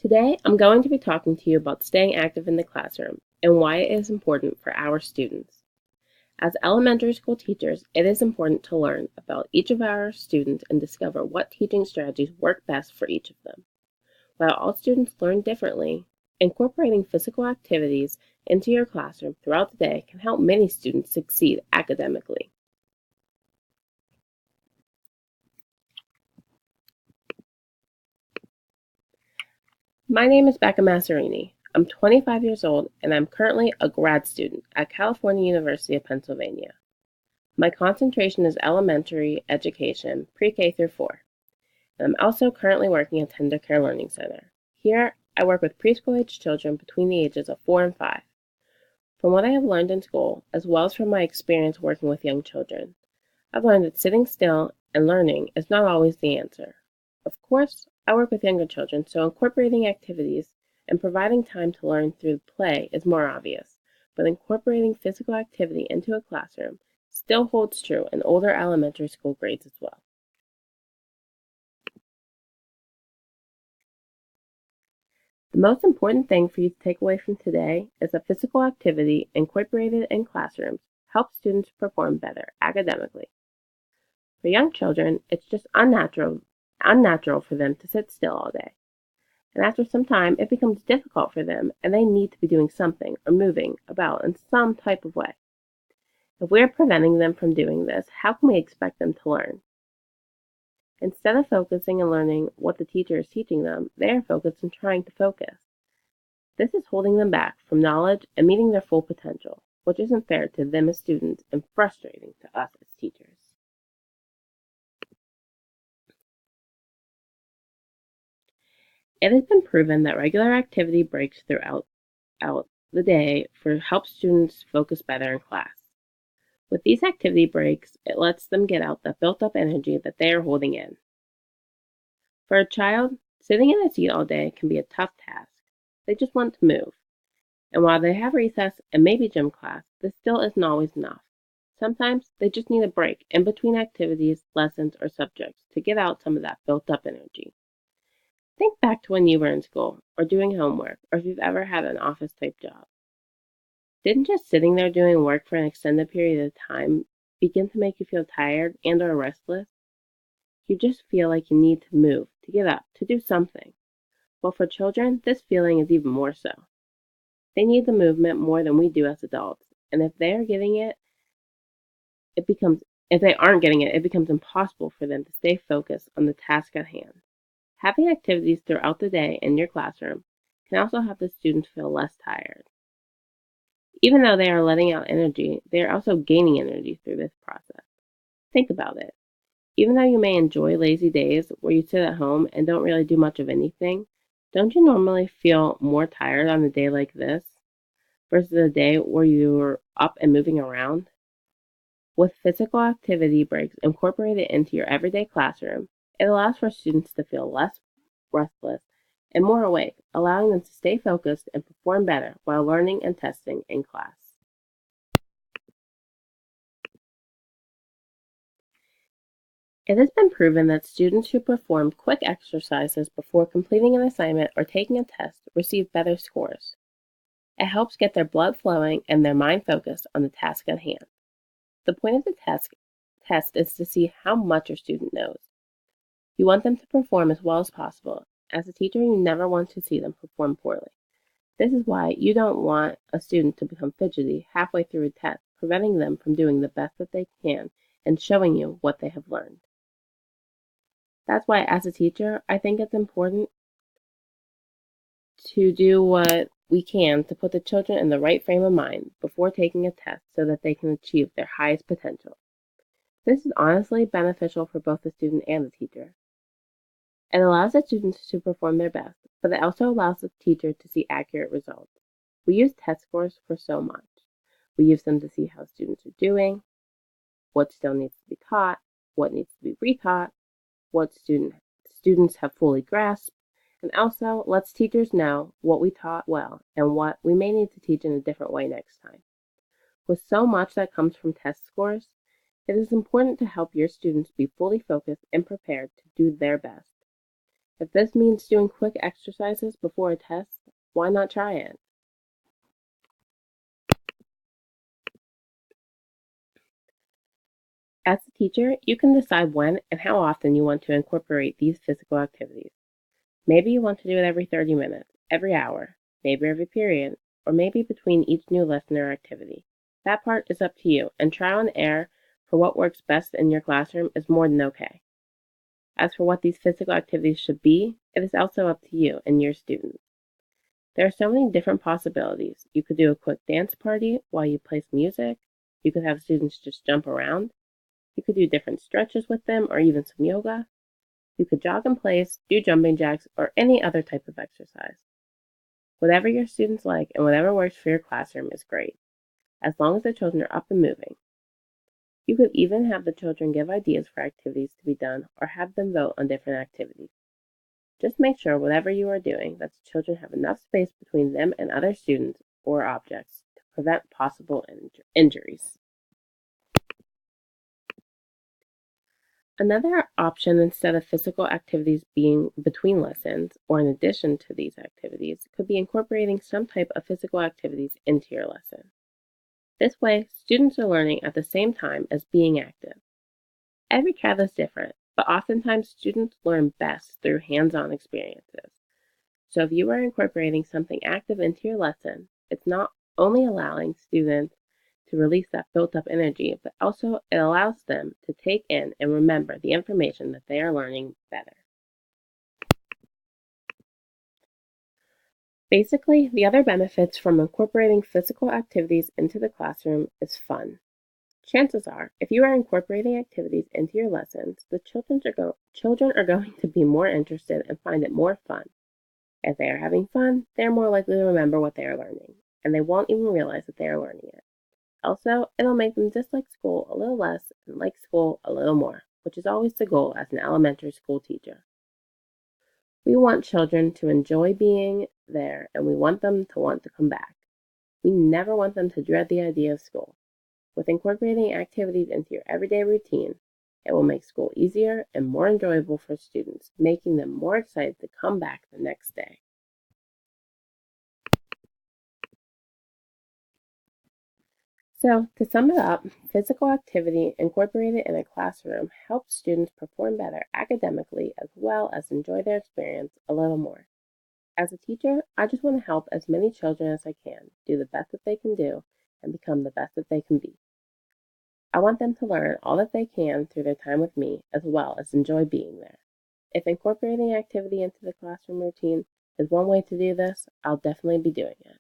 Today, I'm going to be talking to you about staying active in the classroom and why it is important for our students. As elementary school teachers, it is important to learn about each of our students and discover what teaching strategies work best for each of them. While all students learn differently, incorporating physical activities into your classroom throughout the day can help many students succeed academically. My name is Becca Masserini. I'm 25 years old and I'm currently a grad student at California University of Pennsylvania. My concentration is elementary education, pre-K through 4. And I'm also currently working at Tender Care Learning Center. Here, I work with preschool-age children between the ages of 4 and 5. From what I have learned in school, as well as from my experience working with young children, I've learned that sitting still and learning is not always the answer. Of course, I work with younger children, so incorporating activities and providing time to learn through play is more obvious, but incorporating physical activity into a classroom still holds true in older elementary school grades as well. The most important thing for you to take away from today is that physical activity incorporated in classrooms helps students perform better academically. For young children, it's just unnatural for them to sit still all day. And after some time, it becomes difficult for them and they need to be doing something or moving about in some type of way. If we are preventing them from doing this, how can we expect them to learn? Instead of focusing and learning what the teacher is teaching them, they are focused on trying to focus. This is holding them back from knowledge and meeting their full potential, which isn't fair to them as students and frustrating to us as teachers. It has been proven that regular activity breaks throughout the day help students focus better in class. With these activity breaks, it lets them get out that built up energy that they are holding in. For a child, sitting in a seat all day can be a tough task. They just want to move. And while they have recess and maybe gym class, this still isn't always enough. Sometimes they just need a break in between activities, lessons, or subjects to get out some of that built up energy. Think back to when you were in school, or doing homework, or if you've ever had an office type job. Didn't just sitting there doing work for an extended period of time begin to make you feel tired and or restless? You just feel like you need to move, to get up, to do something. Well, for children, this feeling is even more so. They need the movement more than we do as adults, and if they aren't getting it, it becomes impossible for them to stay focused on the task at hand. Having activities throughout the day in your classroom can also help the students feel less tired. Even though they are letting out energy, they are also gaining energy through this process. Think about it. Even though you may enjoy lazy days where you sit at home and don't really do much of anything, don't you normally feel more tired on a day like this versus a day where you're up and moving around? With physical activity breaks incorporated into your everyday classroom, it allows for students to feel less restless and more awake, allowing them to stay focused and perform better while learning and testing in class. It has been proven that students who perform quick exercises before completing an assignment or taking a test receive better scores. It helps get their blood flowing and their mind focused on the task at hand. The point of the test is to see how much your student knows. You want them to perform as well as possible. As a teacher, you never want to see them perform poorly. This is why you don't want a student to become fidgety halfway through a test, preventing them from doing the best that they can and showing you what they have learned. That's why, as a teacher, I think it's important to do what we can to put the children in the right frame of mind before taking a test so that they can achieve their highest potential. This is honestly beneficial for both the student and the teacher. It allows the students to perform their best, but it also allows the teacher to see accurate results. We use test scores for so much. We use them to see how students are doing, what still needs to be taught, what needs to be retaught, what students have fully grasped, and also lets teachers know what we taught well and what we may need to teach in a different way next time. With so much that comes from test scores, it is important to help your students be fully focused and prepared to do their best. If this means doing quick exercises before a test, why not try it? As a teacher, you can decide when and how often you want to incorporate these physical activities. Maybe you want to do it every 30 minutes, every hour, maybe every period, or maybe between each new lesson or activity. That part is up to you, and trial and error for what works best in your classroom is more than okay. As for what these physical activities should be, it is also up to you and your students. There are so many different possibilities. You could do a quick dance party while you play some music. You could have students just jump around. You could do different stretches with them or even some yoga. You could jog in place, do jumping jacks, or any other type of exercise. Whatever your students like and whatever works for your classroom is great, as long as the children are up and moving. You could even have the children give ideas for activities to be done or have them vote on different activities. Just make sure whatever you are doing that the children have enough space between them and other students or objects to prevent possible injuries. Another option instead of physical activities being between lessons or in addition to these activities could be incorporating some type of physical activities into your lesson. This way, students are learning at the same time as being active. Every child is different, but oftentimes students learn best through hands-on experiences. So if you are incorporating something active into your lesson, it's not only allowing students to release that built up energy, but also it allows them to take in and remember the information that they are learning better. Basically, the other benefits from incorporating physical activities into the classroom is fun. Chances are, if you are incorporating activities into your lessons, the children are going to be more interested and find it more fun. If they are having fun, they are more likely to remember what they are learning, and they won't even realize that they are learning it. Also, it'll make them dislike school a little less and like school a little more, which is always the goal as an elementary school teacher. We want children to enjoy being there and we want them to want to come back. We never want them to dread the idea of school. With incorporating activities into your everyday routine, it will make school easier and more enjoyable for students, making them more excited to come back the next day. So, to sum it up, physical activity incorporated in a classroom helps students perform better academically as well as enjoy their experience a little more. As a teacher, I just want to help as many children as I can do the best that they can do and become the best that they can be. I want them to learn all that they can through their time with me as well as enjoy being there. If incorporating activity into the classroom routine is one way to do this, I'll definitely be doing it.